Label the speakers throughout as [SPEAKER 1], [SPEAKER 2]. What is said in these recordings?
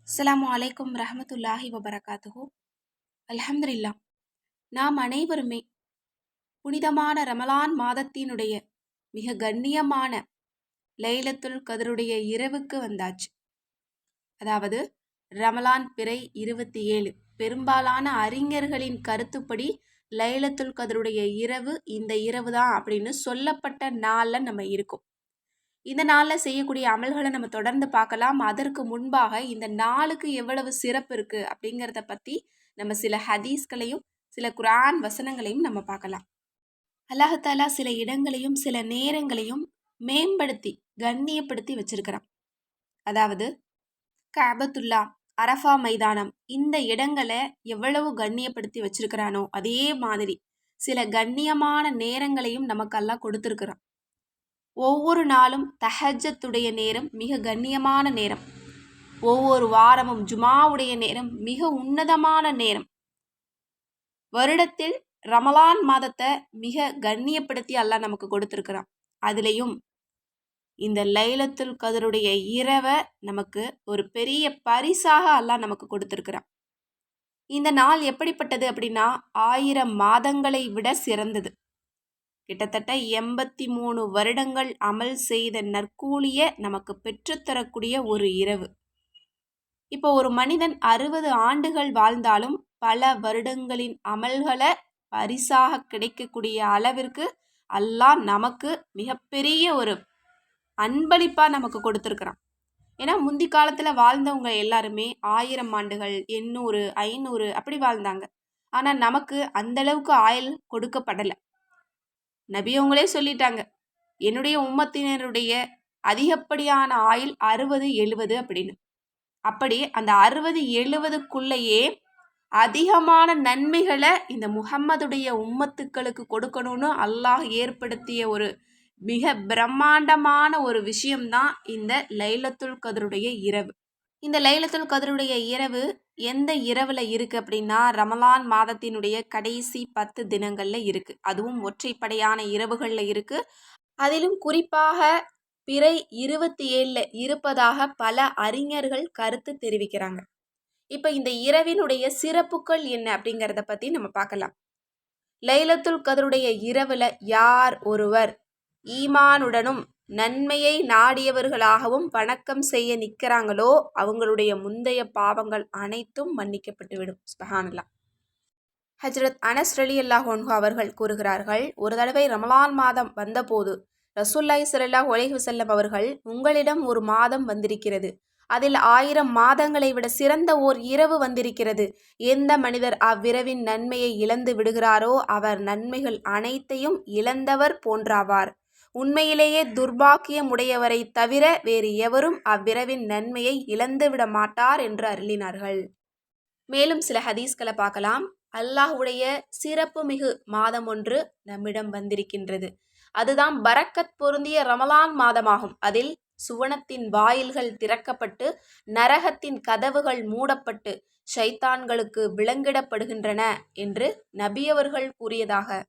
[SPEAKER 1] அஸ்ஸலாமு அலைக்கும் ரஹமத்துல்லாஹி வபரகாத்துஹு. அல்ஹம்துலில்லா. நாம் அனைவருமே புனிதமான ரமலான் மாதத்தினுடைய மிக கண்ணியமான லைலத்துல் கதருடைய இரவுக்கு வந்தாச்சு. அதாவது ரமலான் பிறை 27. பெரும்பாலான அறிஞர்களின் கருத்துப்படி லைலத்துல் கதருடைய இரவு இந்த இரவு தான் அப்படின்னு சொல்லப்பட்ட நாளில் நம்ம இருக்கோம். இந்த நாளில் செய்யக்கூடிய அமல்களை நம்ம தொடர்ந்து பார்க்கலாம். அதற்கு முன்பாக இந்த நாளுக்கு எவ்வளவு சிறப்பு இருக்கு அப்படிங்கிறத பற்றி நம்ம சில ஹதீஸ்களையும் சில குர்ஆன் வசனங்களையும் நம்ம பார்க்கலாம். அல்லாஹாலா சில இடங்களையும் சில நேரங்களையும் மேம்படுத்தி கண்ணியப்படுத்தி வச்சிருக்கிறான். அதாவது கஅபத்துல்லா, அரஃபா மைதானம், இந்த இடங்களை எவ்வளவு கண்ணியப்படுத்தி வச்சிருக்கிறானோ அதே மாதிரி சில கண்ணியமான நேரங்களையும் நமக்கு அல்லாஹ் கொடுத்துருக்கிறான். ஒவ்வொரு நாளும் தஹஜ்ஜத்துடைய நேரம் மிக கண்ணியமான நேரம். ஒவ்வொரு வாரமும் ஜுமாவுடைய நேரம் மிக உன்னதமான நேரம். வருடத்தில் ரமலான் மாதத்தை மிக கண்ணியப்படுத்தி அல்லாஹ் நமக்கு கொடுத்துருக்கிறான். அதுலேயும் இந்த லைலத்துல் கதருடைய இரவை நமக்கு ஒரு பெரிய பரிசாக அல்லாஹ் நமக்கு கொடுத்துருக்கிறான். இந்த நாள் எப்படிப்பட்டது அப்படின்னா 1000 மாதங்களை விட சிறந்தது. கிட்டத்தட்ட 83 வருடங்கள் அமல் செய்த நற்கூலியை நமக்கு பெற்றுத்தரக்கூடிய ஒரு இரவு. இப்போ ஒரு மனிதன் 60 ஆண்டுகள் வாழ்ந்தாலும் பல வருடங்களின் அமல்களை பரிசாக கிடைக்கக்கூடிய அளவிற்கு அல்லாஹ் நமக்கு மிகப்பெரிய ஒரு அன்பளிப்பாக நமக்கு கொடுத்துருக்குறான். ஏன்னா முந்தி காலத்தில் வாழ்ந்தவங்க எல்லாருமே 1000 ஆண்டுகள் 800 500 அப்படி வாழ்ந்தாங்க. ஆனால் நமக்கு அந்தளவுக்கு ஆயுள் கொடுக்கப்படலை. நபியவங்களே சொல்லிட்டாங்க, என்னுடைய உம்மத்தினருடைய அதிகப்படியான ஆயுள் 60 70 அப்படின்னு. அப்படி அந்த 60 70க்குள்ளேயே அதிகமான நன்மைகளை இந்த முஹம்மதுடைய உம்மத்துக்களுக்கு கொடுக்கணும்னு அல்லாஹ் ஏற்படுத்திய ஒரு மிக பிரம்மாண்டமான ஒரு விஷயம்தான் இந்த லைலத்துல் கதருடைய இரவு. இந்த லைலத்துல் கதருடைய இரவு எந்த இரவில் இருக்குது அப்படின்னா ரமலான் மாதத்தினுடைய கடைசி 10 தினங்களில் இருக்குது. அதுவும் ஒற்றைப்படையான இரவுகளில் இருக்குது. அதிலும் குறிப்பாக பிறை 27 இருப்பதாக பல அறிஞர்கள் கருத்து தெரிவிக்கிறாங்க. இப்போ இந்த இரவினுடைய சிறப்புகள் என்ன அப்படிங்கிறத பற்றி நம்ம பார்க்கலாம். லைலத்துல் கதருடைய இரவில் யார் ஒருவர் ஈமானுடனும் நன்மையை நாடியவர்களாகவும் வணக்கம் செய்ய நிற்கிறாங்களோ அவங்களுடைய முந்தைய பாவங்கள் அனைத்தும் மன்னிக்கப்பட்டுவிடும். சுப்ஹானல்லாஹ். ஹஜ்ரத் அனஸ் ரலியல்லாஹு அன்ஹு அவர்கள் கூறுகிறார்கள், ஒரு தடவை ரமலான் மாதம் வந்தபோது ரசூலுல்லாஹி ஸல்லல்லாஹு அலைஹி வஸல்லம் அவர்கள், உங்களிடம் ஒரு மாதம் வந்திருக்கிறது, அதில் 1000 மாதங்களை விட சிறந்த ஓர் இரவு வந்திருக்கிறது. எந்த மனிதர் அவ்விரவின் நன்மையை இழந்து விடுகிறாரோ அவர் நன்மைகள் அனைத்தையும் இழந்தவர் போன்றாவார். உண்மையிலேயே துர்பாக்கியம் உடையவரை தவிர வேறு எவரும் அவ்விரவின் நன்மையை இழந்துவிட மாட்டார் என்று அருளினார்கள். மேலும் சில ஹதீஸ்களை பார்க்கலாம். அல்லாஹ்வுடைய சிறப்பு மிகு மாதம் ஒன்று நம்மிடம் வந்திருக்கின்றது. அதுதான் பரக்கத் பொருந்திய ரமலான் மாதமாகும். அதில் சுவனத்தின் வாயில்கள் திறக்கப்பட்டு நரகத்தின் கதவுகள் மூடப்பட்டு ஷைத்தான்களுக்கு விலங்கிடப்படுகின்றன என்று நபியவர்கள் கூறியதாக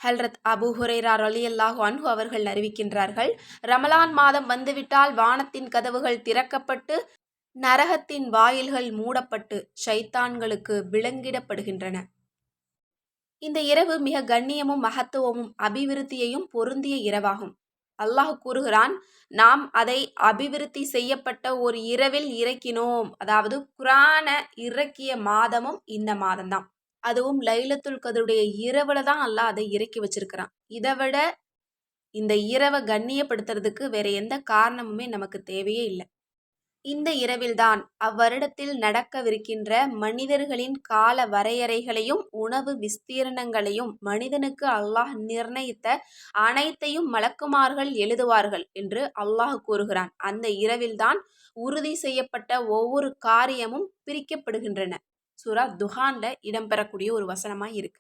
[SPEAKER 1] ஹல்ரத் அபூ ஹுரைரா ரலியல்லாஹு அன்ஹு அவர்கள் அறிவிக்கின்றார்கள். ரமலான் மாதம் வந்துவிட்டால் வானத்தின் கதவுகள் திறக்கப்பட்டு நரகத்தின் வாயில்கள் மூடப்பட்டு ஷைத்தான்களுக்கு விலங்கிடப்படுகின்றன. இந்த இரவு மிக கண்ணியமும் மகத்துவமும் அபிவிருத்தியையும் பொருந்திய இரவாகும். அல்லாஹ் கூறுகிறான், நாம் அதை அபிவிருத்தி செய்யப்பட்ட ஒரு இரவில் இறக்கினோம். அதாவது குர்ஆன இறக்கிய மாதமும் இந்த மாதம்தான். அதுவும் லைலத்துல் கதருடைய இரவுல தான் அல்லாஹ் அதை இறக்கி வச்சிருக்கிறான். இதை விட இந்த இரவை கண்ணியப்படுத்துறதுக்கு வேற எந்த காரணமுமே நமக்கு தேவையே இல்லை. இந்த இரவில்தான் அவ்வருடத்தில் நடக்கவிருக்கின்ற மனிதர்களின் கால வரையறைகளையும் உணவு விஸ்தீரணங்களையும் மனிதனுக்கு அல்லாஹ் நிர்ணயித்த அனைத்தையும் மலக்குமார்கள் எழுதுவார்கள் என்று அல்லாஹ் கூறுகிறான். அந்த இரவில்தான் உறுதி செய்யப்பட்ட ஒவ்வொரு காரியமும் பிரிக்கப்படுகின்றன. சூரா துஹான்ல இடம்பெறக்கூடிய ஒரு வசனமாக இருக்கு.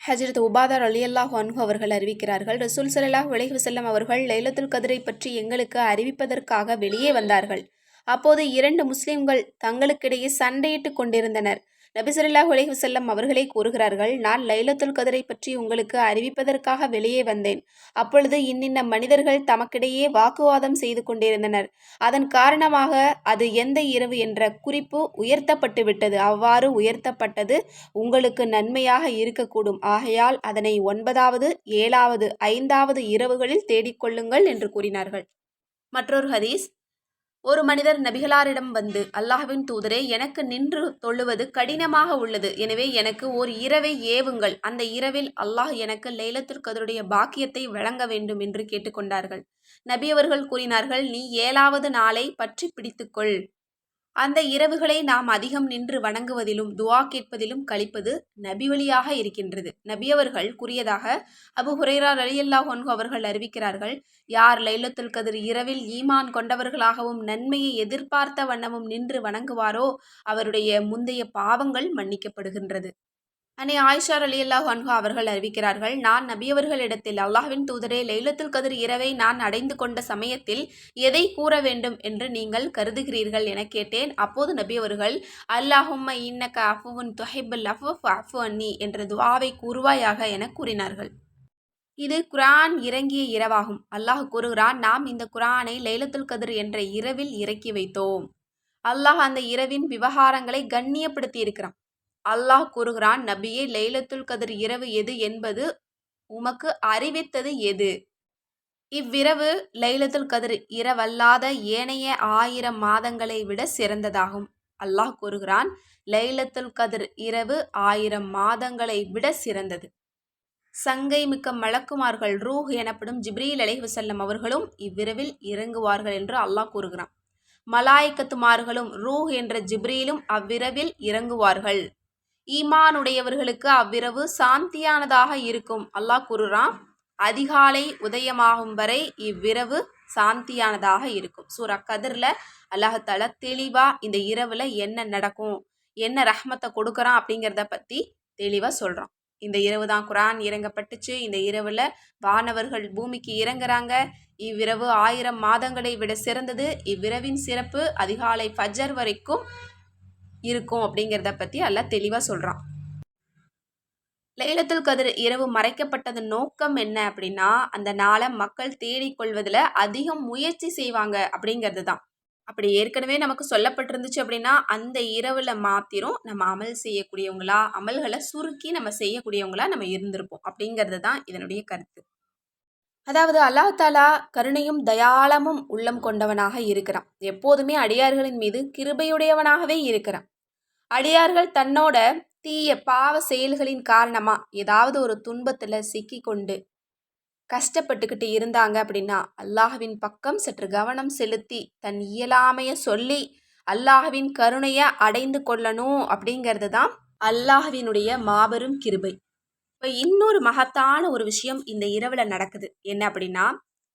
[SPEAKER 1] ஹஜ்ரத் உபாதா ரலியல்லாஹு அன்ஹு அவர்கள் அறிவிக்கிறார்கள், ரசூல் ஸல்லல்லாஹு அலைஹி வஸல்லம் அவர்கள் லைலத்துல் கத்ரை பற்றி எங்களுக்கு அறிவிப்பதற்காக வெளியே வந்தார்கள். அப்போது 2 முஸ்லிம்கள் தங்களுக்கிடையே சண்டையிட்டு கொண்டிருந்தனர். நபி ஸல்லல்லாஹு அலைஹி வஸல்லம் அவர்களே கூறுகிறார்கள், நான் லைலத்துல் கத்ரை பற்றி உங்களுக்கு அறிவிப்பதற்காக வெளியே வந்தேன். அப்பொழுது இன்னின்ன மனிதர்கள் தமக்கிடையே வாக்குவாதம் செய்து கொண்டிருந்தனர். அதன் காரணமாக அது எந்த இரவு என்ற குறிப்பு உயர்த்தப்பட்டு விட்டது. அவ்வாறு உயர்த்தப்பட்டது உங்களுக்கு நன்மையாக இருக்கக்கூடும். ஆகையால் அதனை 9வது, 7வது, 5வது இரவுகளில் தேடிக்கொள்ளுங்கள் என்று கூறினார்கள். மற்றொரு ஹதீஸ், ஒரு மனிதர் நபிகளாரிடம் வந்து, அல்லாஹ்வின் தூதரே, எனக்கு நின்று தொழுவது கடினமாக உள்ளது. எனவே எனக்கு ஓர் இரவை ஏவுங்கள். அந்த இரவில் அல்லாஹ் எனக்கு லைலத்துல் கத்ருடைய பாக்கியத்தை வழங்க வேண்டும் என்று கேட்டுக்கொண்டார்கள். நபி அவர்கள் கூறினார்கள், நீ 7வது நாளை பற்றி பிடித்துக்கொள். அந்த இரவுகளை நாம் அதிகம் நின்று வணங்குவதிலும் துஆ கேட்பதிலும் கழிப்பது நபி வழியாக இருக்கின்றது. நபி அவர்கள் கூறியதாக அபூ ஹுரைரா ரலியல்லாஹு அன்ஹு அவர்கள் அறிவிக்கிறார்கள், யார் லைலத்துல் கத்ர் இரவில் ஈமான் கொண்டவர்களாகவும் நன்மையை எதிர்பார்த்த வண்ணமும் நின்று வணங்குவாரோ அவருடைய முந்தைய பாவங்கள் மன்னிக்கப்படுகின்றது. அன்னை ஆயிஷா ரலியல்லாஹு அன்ஹா அவர்கள் அறிவிக்கிறார்கள், நான் நபியவர்களிடத்தில், அல்லாஹ்வின் தூதரே, லைலத்துல் கத்ர் இரவை நான் அடைந்து கொண்ட சமயத்தில் எதை கூற வேண்டும் என்று நீங்கள் கருதுகிறீர்கள் என கேட்டேன். அப்போது நபியவர்கள், அல்லாஹும்ம இன்னக அஃபுவுன் துஹிப்புல் அஃவ ஃபஅஃபு அன்னி என்ற துஆவை கூறுவாயாக என கூறினார்கள். இது குர்ஆன் இறங்கிய இரவாகும். அல்லாஹ் கூறுகிறான், நாம் இந்த குர்ஆனை லைலத்துல் கத்ர் என்ற இரவில் இறக்கி வைத்தோம். அல்லாஹ் அந்த இரவின் விவகாரங்களை கண்ணியப்படுத்தி இருக்கிறான். அல்லாஹ் கூறுகிறான், நபியே, லைலத்துல் கத்ர் இரவு எது என்பது உமக்கு அறிவித்தது எது? இவ்விரவு லைலத்துல் கத்ர் இரவல்லாத ஏனைய 1000 மாதங்களை விட சிறந்ததாகும். அல்லாஹ் கூறுகிறான், லைலத்துல் கத்ர் இரவு 1000 மாதங்களை விட சிறந்தது. சங்கை மிக்க மலக்குமார்கள் ரூஹ் எனப்படும் ஜிப்ரீல் அலைஹிவஸல்லம் அவர்களும் இவ்விரவில் இறங்குவார்கள் என்று அல்லாஹ் கூறுகிறான். மலாய்க்கத்துமார்களும் ரூஹ் என்ற ஜிப்ரீலும் அவ்விரவில் இறங்குவார்கள். ஈமானுடையவர்களுக்கு அவ்விரவு சாந்தியானதாக இருக்கும். அல்லாஹ் கூறுறான், அதிகாலை உதயமாகும் வரை இவ்விரவு சாந்தியானதாக இருக்கும். சூரா கத்ர்ல அல்லாஹால தெளிவா இந்த இரவுல என்ன நடக்கும், என்ன ரஹ்மத்தை கொடுக்குறான் அப்படிங்கிறத பத்தி தெளிவா சொல்றான். இந்த இரவு தான் குர்ஆன் இறங்கப்பட்டுச்சு. இந்த இரவுல வானவர்கள் பூமிக்கு இறங்குறாங்க. இவ்விரவு 1000 மாதங்களை விட சிறந்தது. இவ்விரவின் சிறப்பு அதிகாலை ஃபஜர் வரைக்கும் இருக்கும் அப்படிங்கிறத பற்றி அல்லாஹ் தெளிவாக சொல்கிறான். லைலத்துல் கத்ர் இரவு மறைக்கப்பட்டதன் நோக்கம் என்ன அப்படின்னா, அந்த நாளை மக்கள் தேடிக்கொள்வதில் அதிகம் முயற்சி செய்வாங்க அப்படிங்கிறது தான். அப்படி ஏற்கனவே நமக்கு சொல்லப்பட்டிருந்துச்சு அப்படின்னா, அந்த இரவில் மாத்திரம் நம்ம அமல் செய்யக்கூடியவங்களா, அமல்களை சுருக்கி நம்ம செய்யக்கூடியவங்களா நம்ம இருந்திருப்போம் அப்படிங்கிறது தான் இதனுடைய கருத்து. அதாவது அல்லாஹ் தாலா கருணையும் தயாளமும் உள்ளம் கொண்டவனாக இருக்கிறான். எப்போதுமே அடியார்களின் மீது கிருபையுடையவனாகவே இருக்கிறான். அடியார்கள் தன்னோட தீய பாவ செயல்களின் காரணமா ஏதாவது ஒரு துன்பத்துல சிக்கி கொண்டு கஷ்டப்பட்டுக்கிட்டு இருந்தாங்க அப்படின்னா, அல்லாஹ்வின் பக்கம் சற்று கவனம் செலுத்தி தன் இயலாமைய சொல்லி அல்லாஹ்வின் கருணையை அடைந்து கொள்ளணும் அப்படிங்கிறது தான் அல்லாஹ்வினுடைய மாபெரும் கிருபை. இப்போ இன்னொரு மகத்தான ஒரு விஷயம் இந்த இரவுல நடக்குது. என்ன அப்படின்னா,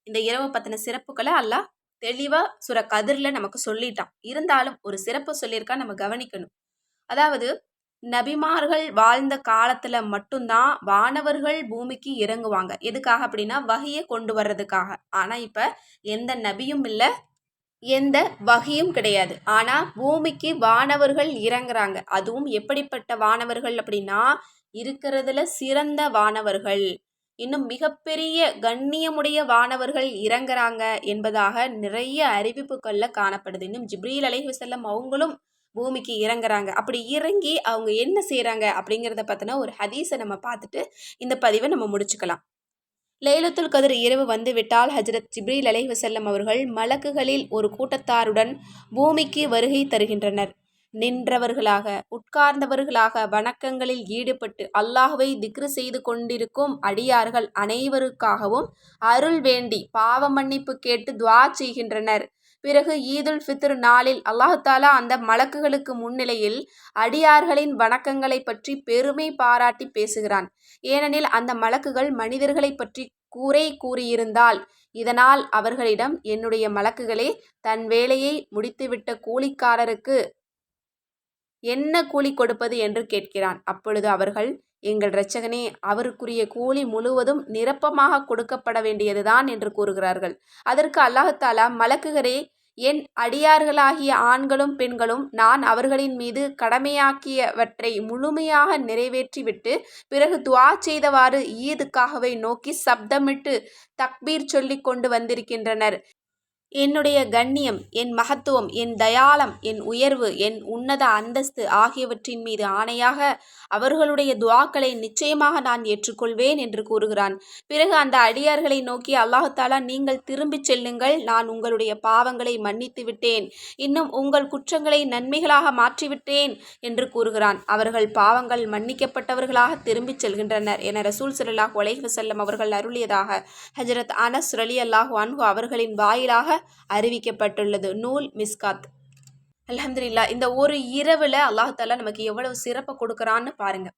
[SPEAKER 1] இந்த இரவை பத்தின சிறப்புகளை அல்லாஹ் தெளிவா சூரா கத்ர்ல நமக்கு சொல்லிட்டான். இருந்தாலும் ஒரு சிறப்பு சொல்லியிருக்கா, நம்ம கவனிக்கணும். அதாவது நபிமார்கள் வாழ்ந்த காலத்துல மட்டும்தான் வானவர்கள் பூமிக்கு இறங்குவாங்க. எதுக்காக அப்படின்னா, வஹியை கொண்டு வர்றதுக்காக. ஆனா இப்ப எந்த நபியும் இல்லை, எந்த வஹியும் கிடையாது. ஆனா பூமிக்கு வானவர்கள் இறங்குறாங்க. அதுவும் எப்படிப்பட்ட வானவர்கள் அப்படின்னா, இருக்கிறதுல சிறந்த வானவர்கள், இன்னும் மிகப்பெரிய கண்ணியமுடைய வானவர்கள் இறங்குறாங்க என்பதாக நிறைய அறிவிப்புகள்ல காணப்படுது. இன்னும் ஜிப்ரீல் அலைஹிவஸல்லம் அவங்களும் பூமிக்கு இறங்குறாங்க. அப்படி இறங்கி அவங்க என்ன செய்கிறாங்க அப்படிங்கிறத பற்றின ஒரு ஹதீஸை நம்ம பார்த்துட்டு இந்த பதிவை நம்ம முடிச்சுக்கலாம். லைலத்துல் கத்ர் இரவு வந்துவிட்டால் ஹஜ்ரத் ஜிப்ரீல் அலைஹிவஸல்லம் அவர்கள் மலக்குகளில் ஒரு கூட்டத்தாருடன் பூமிக்கு வருகை தருகின்றனர். நின்றவர்களாக, உட்கார்ந்தவர்களாக, வணக்கங்களில் ஈடுபட்டு அல்லாஹ்வை திக்ரு செய்து கொண்டிருக்கும் அடியார்கள் அனைவருக்காகவும் அருள் வேண்டி பாவ மன்னிப்பு கேட்டு துஆ செய்கின்றனர். பிறகு ஈதுல் ஃபித்ர் நாளில் அல்லாஹ் தாலா அந்த மலக்குகளுக்கு முன்னிலையில் அடியார்களின் வணக்கங்களை பற்றி பெருமை பாராட்டி பேசுகிறான். ஏனெனில் அந்த மலக்குகள் மனிதர்களை பற்றி கூரை கூறியிருந்தால், இதனால் அவர்களிடம், என்னுடைய மலக்குகளே, தன் வேலையை முடித்துவிட்ட கூலிக்காரருக்கு என்ன கூலி கொடுப்பது என்று கேட்கிறான். அப்பொழுது அவர்கள், எங்கள் இரட்சகனே, அவருக்குரிய கூலி முழுவதும் நிரப்பமாக கொடுக்கப்பட வேண்டியதுதான் என்று கூறுகிறார்கள். அதற்கு அல்லாஹ் தாலா, மலக்குகளே, என் அடியார்களாகிய ஆண்களும் பெண்களும் நான் அவர்களின் மீது கடமையாக்கியவற்றை முழுமையாக நிறைவேற்றிவிட்டு பிறகு துஆ செய்தவாறு ஈதுக்காகவை நோக்கி சப்தமிட்டு தக்பீர் சொல்லிக் கொண்டு வந்திருக்கின்றனர். என்னுடைய கண்ணியம், என் மகத்துவம், என் தயாளம், என் உயர்வு, என் உன்னத அந்தஸ்து ஆகியவற்றின் மீது ஆணையாக அவர்களுடைய துஆக்களை நிச்சயமாக நான் ஏற்றுக்கொள்வேன் என்று கூறுகிறான். பிறகு அந்த அடியார்களை நோக்கி அல்லாஹ் தஆலா, நீங்கள் திரும்பிச் செல்லுங்கள், நான் உங்களுடைய பாவங்களை மன்னித்து விட்டேன், இன்னும் உங்கள் குற்றங்களை நன்மைகளாக மாற்றிவிட்டேன் என்று கூறுகிறான். அவர்கள் பாவங்கள் மன்னிக்கப்பட்டவர்களாக திரும்பிச் செல்கின்றனர் என ரசூல் ஸல்லல்லாஹு அலைஹி வஸல்லம் அவர்கள் அருளியதாக ஹஜ்ரத் அனஸ் ரலியல்லாஹு அன்ஹு அவர்களின் வாயிலாக அறிவிக்கப்பட்டுள்ளது. நூல் மிஸ்காத். அல்ஹம்துலில்லாஹ். இந்த ஒரு இரவுல அல்லாஹ் தஆலா நமக்கு எவ்வளவு சிறப்பை கொடுக்கறான்னு பாருங்க.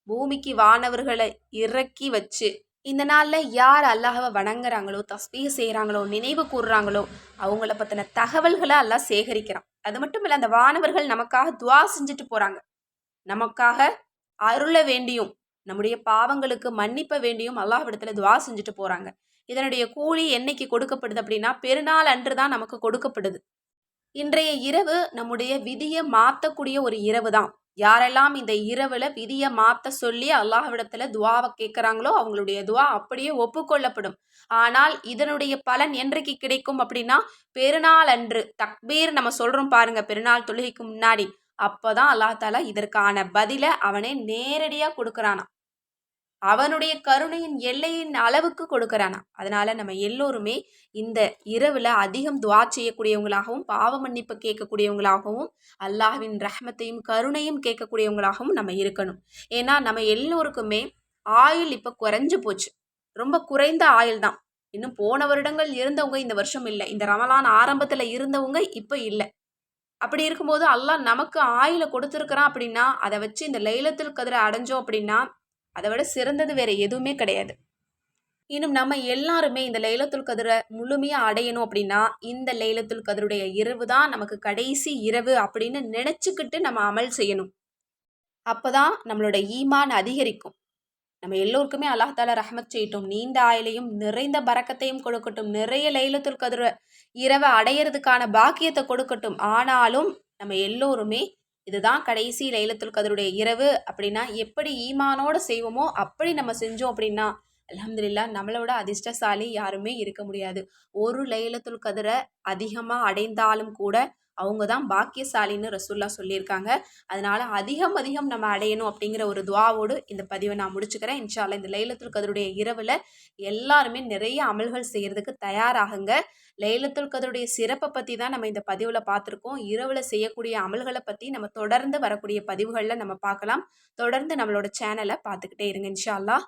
[SPEAKER 1] பூமிக்கு வானவர்களை இறக்கி வச்சு இந்த நாள்ல யார் அல்லாஹ்வை வணங்குறாங்களோ, தஸ்பீஹ் செய்கிறாங்களோ, நினைவு கூறுறாங்களோ அவங்கள பத்தின தகவல்களை அல்லாஹ் சேகரிக்கிறான். அது மட்டும் இல்லை, அந்த வானவர்கள் நமக்காக துஆ செஞ்சுட்டு போறாங்க. நமக்காக அருள வேண்டியும் நம்முடைய பாவங்களுக்கு மன்னிப்ப வேண்டியும் அல்லாஹ்விடத்துல துஆ செஞ்சுட்டு போறாங்க. இதனுடைய கூலி என்னைக்கு கொடுக்கப்படுது அப்படின்னா பெருநாள் அன்று தான் நமக்கு கொடுக்கப்படுது. இன்றைய இரவு நம்முடைய விதியை மாற்றக்கூடிய ஒரு இரவு தான். யாரெல்லாம் இந்த இரவுல விதியை மாற்ற சொல்லி அல்லாஹ்விடத்துல துஆவை கேட்குறாங்களோ அவங்களுடைய துஆ அப்படியே ஒப்புக்கொள்ளப்படும். ஆனால் இதனுடைய பலன் என்றைக்கு கிடைக்கும் அப்படின்னா பெருநாள் அன்று தக்பீர் நம்ம சொல்றோம் பாருங்க, பெருநாள் தொழுகைக்கு முன்னாடி. அப்போதான் அல்லாஹ் தஆலா இதற்கான பதிலை அவனே நேரடியாக கொடுக்குறானாம். அவனுடைய கருணையின் எல்லையின் அளவுக்கு கொடுக்கறானா. அதனால நம்ம எல்லோருமே இந்த இரவுல அதிகம் துஆ செய்யக்கூடியவங்களாகவும், பாவ மன்னிப்பு கேட்கக்கூடியவங்களாகவும், அல்லாஹ்வின் ரஹ்மத்தையும் கருணையும் கேட்கக்கூடியவங்களாகவும் நம்ம இருக்கணும். ஏன்னா நம்ம எல்லோருக்குமே ஆயுள் இப்போ குறைஞ்சு போச்சு. ரொம்ப குறைந்த ஆயுள் தான். இன்னும் போன வருடங்கள் இருந்தவங்க இந்த வருஷம் இல்லை. இந்த ரமலான் ஆரம்பத்தில் இருந்தவங்க இப்போ இல்லை. அப்படி இருக்கும்போது அல்லாஹ் நமக்கு ஆயுளை கொடுத்துருக்கிறான் அப்படின்னா அதை வச்சு இந்த லைலத்துல் கத்ரை அடைஞ்சோம் அப்படின்னா அதை விட சிறந்தது வேற எதுவுமே கிடையாது. இன்னும் நம்ம எல்லாருமே இந்த லைலத்துல் கத்ரை முழுமையாக அடையணும் அப்படின்னா இந்த லைலத்துல் கத்ருடைய இரவு தான் நமக்கு கடைசி இரவு அப்படின்னு நினச்சிக்கிட்டு நம்ம அமல் செய்யணும். அப்போதான் நம்மளோட ஈமான் அதிகரிக்கும். நம்ம எல்லோருக்குமே அல்லாஹ் தஆலா ரஹ்மத் செய்யட்டும், நீண்ட ஆயுளையும் நிறைந்த பரக்கத்தையும் கொடுக்கட்டும், நிறைய லைலத்துல் கத்ர் இரவை அடையிறதுக்கான பாக்கியத்தை கொடுக்கட்டும். ஆனாலும் நம்ம எல்லோருமே இதுதான் கடைசி லைலத்துல் கத்ருடைய இரவு அப்படின்னா எப்படி ஈமானோட செய்வோமோ அப்படி நம்ம செஞ்சோம் அப்படின்னா அல்ஹம்துலில்லாஹ் நம்மளோட அதிர்ஷ்டசாலி யாருமே இருக்க முடியாது. ஒரு லைலத்துல் கத்ரை அதிகமாக அடைந்தாலும் கூட அவங்க தான் பாக்கியசாலின்னு ரசூல்லா சொல்லியிருக்காங்க. அதனால அதிகம் அதிகம் நம்ம அடையணும் அப்படிங்கிற ஒரு துஆவோடு இந்த பதிவை நான் முடிச்சுக்கிறேன். இன்ஷா அல்லாஹ் இந்த லைலத்துல் கத்ருடைய இரவில் எல்லாருமே நிறைய அமல்கள் செய்கிறதுக்கு தயாராகுங்க. லைலத்துல் கத்ருடைய சிறப்பை பற்றி தான் நம்ம இந்த பதிவில் பார்த்துருக்கோம். இரவில் செய்யக்கூடிய அமல்களை பற்றி நம்ம தொடர்ந்து வரக்கூடிய பதிவுகளில் நம்ம பார்க்கலாம். தொடர்ந்து நம்மளோட சேனலை பார்த்துக்கிட்டே இருங்க இன்ஷா அல்லாஹ்.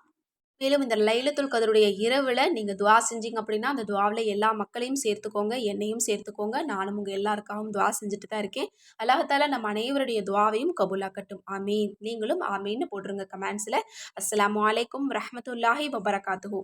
[SPEAKER 1] மேலும் இந்த லைலத்துல் கத்ருடைய இரவில் நீங்கள் துஆ செஞ்சீங்க அப்படின்னா அந்த துஆவில் எல்லா மக்களையும் சேர்த்துக்கோங்க, என்னையும் சேர்த்துக்கோங்க. நானும் உங்கள் எல்லாருக்காகவும் துஆ செஞ்சுட்டு தான் இருக்கேன். அல்லாஹ் தஆலா நம்ம அனைவருடைய துஆவையும் கபூலாக்கட்டும். ஆமீன். நீங்களும் ஆமீன்னு போட்டுருங்க கமெண்ட்ஸில். அஸ்ஸலாமு அலைக்கும் ரஹ்மத்துல்லாஹி வபரகாத்துஹு.